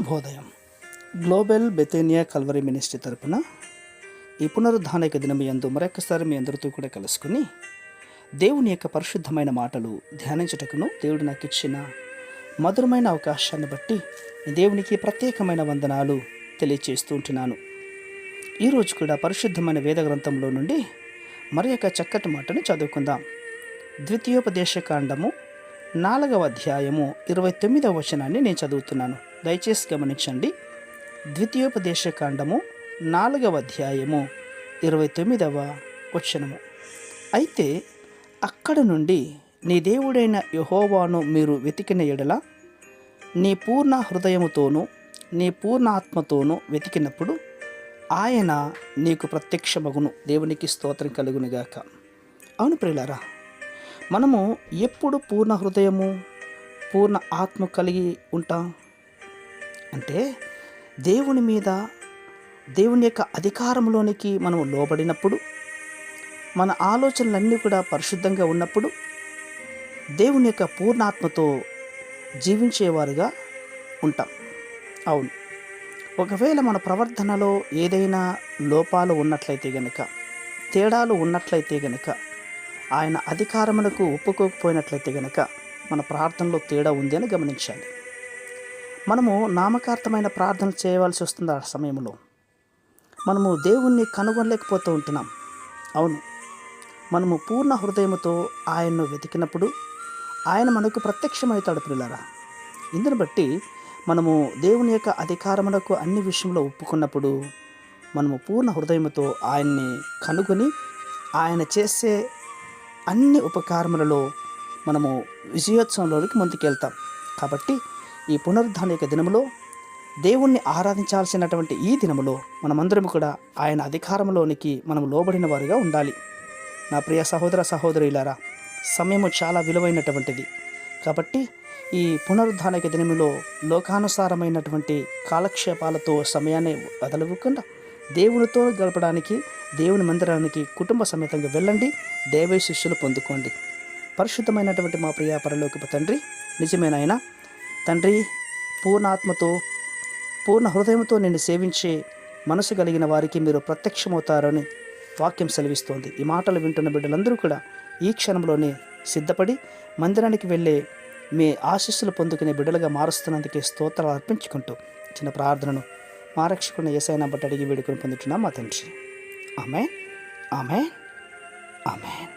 శుభోదయం. Global బెతేనియా Calvary ministry తరపున ఈ పునరుద్ధానిక దినం యందు మరొకసారి మీ అందరితో కూడా కలుసుకుని దేవుని యొక్క పరిశుద్ధమైన మాటలు ధ్యానించుటకును దేవుడు నాకు ఇచ్చిన మధురమైన అవకాశాన్ని బట్టి దేవునికి ప్రత్యేకమైన వందనాలు తెలియచేస్తూ ఉంటున్నాను. ఈరోజు కూడా పరిశుద్ధమైన వేద గ్రంథంలో నుండి మరి యొక్క చక్కటి మాటను చదువుకుందాం. ద్వితీయోపదేశకాండము 4వ అధ్యాయము 29వ వచనాన్ని నేను చదువుతున్నాను. దయచేసి గమనించండి. ద్వితీయోపదేశకాండము 4వ అధ్యాయము 29వ వచనము. అయితే అక్కడ నుండి నీ దేవుడైన యెహోవాను మీరు వెతికిన ఎడల నీ పూర్ణ హృదయముతోనూ నీ పూర్ణ ఆత్మతోనూ వెతికినప్పుడు ఆయన నీకు ప్రత్యక్షమగును. దేవునికి స్తోత్రం కలుగునుగాక. అవును ప్రియులారా, మనము ఎప్పుడు పూర్ణ హృదయము పూర్ణ ఆత్మ కలిగి ఉంటాం అంటే దేవుని మీద, దేవుని యొక్క అధికారంలోనికి మనం లోబడినప్పుడు, మన ఆలోచనలన్నీ కూడా పరిశుద్ధంగా ఉన్నప్పుడు, దేవుని యొక్క పూర్ణాత్మతో జీవించేవారుగా ఉంటాం. అవును, ఒకవేళ మన ప్రవర్తనలో ఏదైనా లోపాలు ఉన్నట్లయితే గనుక, తేడాలు ఉన్నట్లయితే గనుక, ఆయన అధికారములకు ఒప్పుకోకపోయినట్లయితే గనుక మన ప్రార్థనలో తేడా ఉంది అని గమనించాలి. మనము నామకార్థమైన ప్రార్థన చేయవలసి వస్తుంది. ఆ సమయంలో మనము దేవుణ్ణి కనుగొనలేకపోతూ ఉంటున్నాం. అవును, మనము పూర్ణ హృదయముతో ఆయన్ను వెతికినప్పుడు ఆయన మనకు ప్రత్యక్షమవుతాడు ప్రియులారా. ఇందుని బట్టి మనము దేవుని యొక్క అధికారములకు అన్ని విషయంలో ఒప్పుకున్నప్పుడు మనము పూర్ణ హృదయముతో ఆయన్ని కనుగొని ఆయన చేసే అన్ని ఉపకారములలో మనము విజయోత్సవంలోనికి ముందుకెళ్తాం. కాబట్టి ఈ పునరుద్ధానిక దినములో దేవుణ్ణి ఆరాధించాల్సినటువంటి ఈ దినములో మనమందరం కూడా ఆయన అధికారంలోనికి మనం లోబడిన వారుగా ఉండాలి. నా ప్రియ సహోదర సహోదరులారా, సమయము చాలా విలువైనటువంటిది. కాబట్టి ఈ పునరుద్ధానిక దినములో లోకానుసారమైనటువంటి కాలక్షేపాలతో సమయాన్ని వదలకుండా దేవునితో గడపడానికి, దేవుని మందిరానికి కుటుంబ సమేతంగా వెళ్ళండి. దైవ శిష్యులు పొందుకోండి. పరిశుద్ధమైనటువంటి మా ప్రియ పరలోకపు తండ్రి, నిజమైన ఆయన తండ్రి, పూర్ణాత్మతో పూర్ణ హృదయంతో నిన్ను సేవించే మనసు కలిగిన వారికి మీరు ప్రత్యక్షమవుతారని వాక్యం సెలవిస్తోంది. ఈ మాటలు వింటున్న బిడ్డలందరూ కూడా ఈ క్షణంలోనే సిద్ధపడి మందిరానికి వెళ్ళే మీ ఆశీస్సులు పొందుకునే బిడ్డలుగా మారుస్తున్నందుకే స్తోత్రాలు అర్పించుకుంటూ చిన్న ప్రార్థనను మా రక్షకుని యేసయ్య బట్టి అడిగి వేడుకొని పొందుతున్నాం మా తండ్రి. ఆమేన్, ఆమేన్, ఆమేన్.